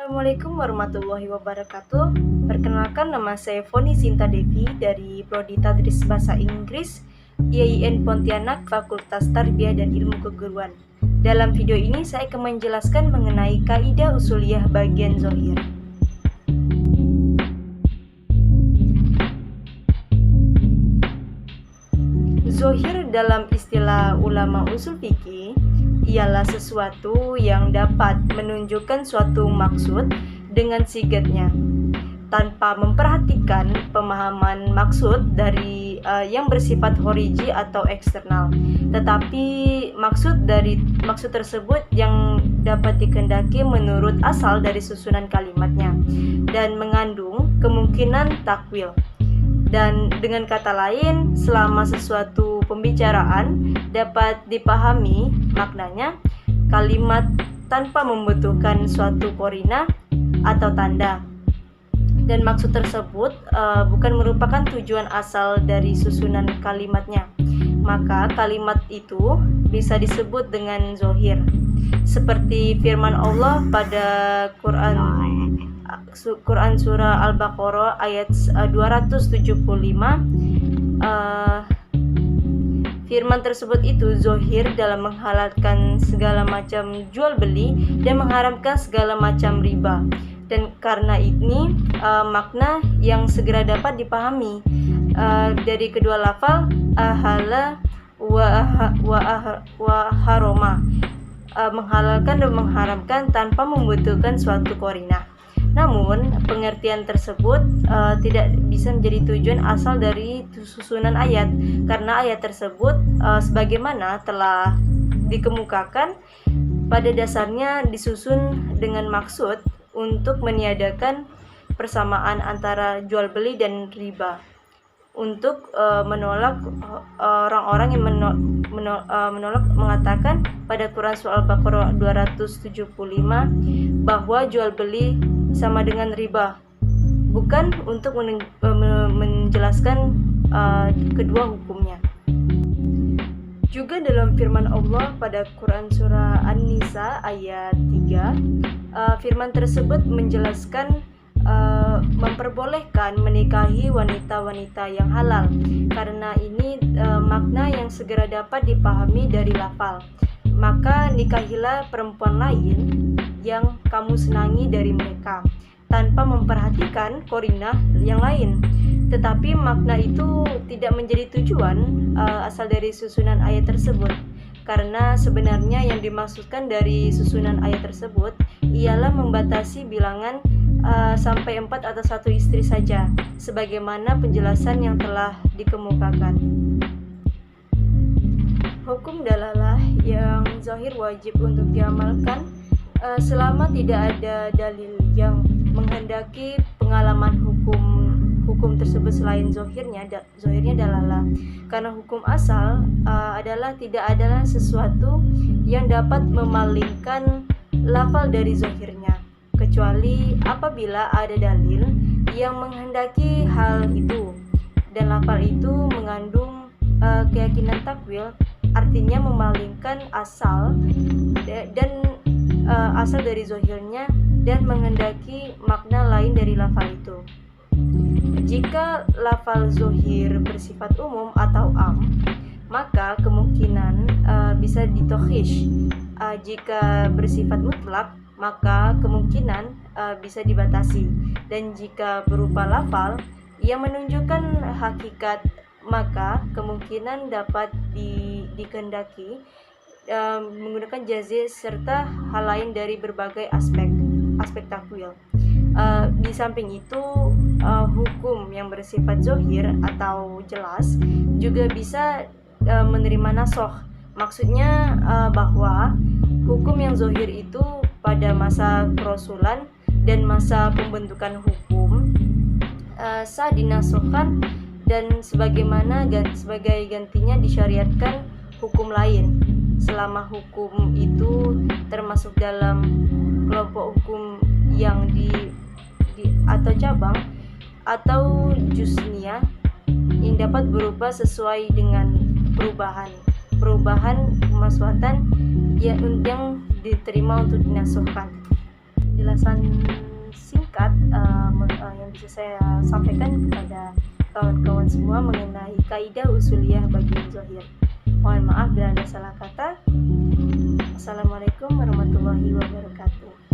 Assalamualaikum warahmatullahi wabarakatuh. Perkenalkan, nama saya Foni Sinta Devi dari Prodi Tadris Bahasa Inggris IAIN Pontianak, Fakultas Tarbiyah dan Ilmu Keguruan. Dalam video ini saya akan menjelaskan mengenai kaidah usuliyah bagian zohir. Zohir dalam istilah ulama usul fikih ialah sesuatu yang dapat menunjukkan suatu maksud dengan sigatnya tanpa memperhatikan pemahaman maksud dari yang bersifat khoriji atau eksternal, tetapi maksud tersebut yang dapat dikehendaki menurut asal dari susunan kalimatnya dan mengandung kemungkinan takwil. Dan dengan kata lain, selama sesuatu pembicaraan dapat dipahami maknanya, kalimat tanpa membutuhkan suatu korina atau tanda, dan maksud tersebut bukan merupakan tujuan asal dari susunan kalimatnya, maka kalimat itu bisa disebut dengan zohir. Seperti firman Allah pada Quran surah Al-Baqarah ayat 275. Firman tersebut itu zohir dalam menghalalkan segala macam jual beli dan mengharamkan segala macam riba. Dan karena ini makna yang segera dapat dipahami dari kedua lafal ahala wa haroma, menghalalkan dan mengharamkan tanpa membutuhkan suatu korina. Namun, pengertian tersebut tidak bisa menjadi tujuan asal dari susunan ayat, karena ayat tersebut sebagaimana telah dikemukakan pada dasarnya disusun dengan maksud untuk meniadakan persamaan antara jual beli dan riba, untuk menolak orang-orang yang menolak mengatakan pada Quran surah Al-Baqarah 275 bahwa jual beli sama dengan riba, bukan untuk menjelaskan kedua hukumnya. Juga dalam firman Allah pada Quran surah An-Nisa ayat 3, firman tersebut menjelaskan memperbolehkan menikahi wanita-wanita yang halal. Karena ini makna yang segera dapat dipahami dari lafal, maka nikahilah perempuan lain yang kamu senangi dari mereka tanpa memperhatikan korinah yang lain. Tetapi makna itu tidak menjadi tujuan asal dari susunan ayat tersebut, karena sebenarnya yang dimaksudkan dari susunan ayat tersebut ialah membatasi bilangan sampai 4 atau 1 istri saja, sebagaimana penjelasan yang telah dikemukakan. Hukum dalalah yang zahir wajib untuk diamalkan selama tidak ada dalil yang menghendaki pengalaman hukum tersebut selain zohirnya dalalah. Karena hukum asal adalah tidak adalah sesuatu yang dapat memalingkan lafal dari zohirnya, kecuali apabila ada dalil yang menghendaki hal itu dan lafal itu mengandung keyakinan takwil, artinya memalingkan asal dari zohirnya dan menghendaki makna lain dari lafal itu. Jika lafal zohir bersifat umum atau am, maka kemungkinan bisa ditokhish. Jika bersifat mutlak, maka kemungkinan bisa dibatasi. Dan jika berupa lafal yang menunjukkan hakikat, maka kemungkinan dapat dikehendaki menggunakan jazih serta hal lain dari berbagai aspek takwil. Di samping itu, hukum yang bersifat zohir atau jelas juga bisa menerima nasoh. Maksudnya bahwa hukum yang zohir itu pada masa kerasulan dan masa pembentukan hukum sah dinasohkan, dan sebagai gantinya disyariatkan hukum lain, selama hukum itu termasuk dalam kelompok hukum yang atau cabang atau juz'iyah yang dapat berubah sesuai dengan perubahan kemaslahatan yang diterima untuk dinasuhkan. penjelasan singkat yang bisa saya sampaikan kepada kawan-kawan semua mengenai kaidah usuliyah bagian zahir. Mohon maaf bila ada salah kata. Assalamualaikum warahmatullahi wabarakatuh.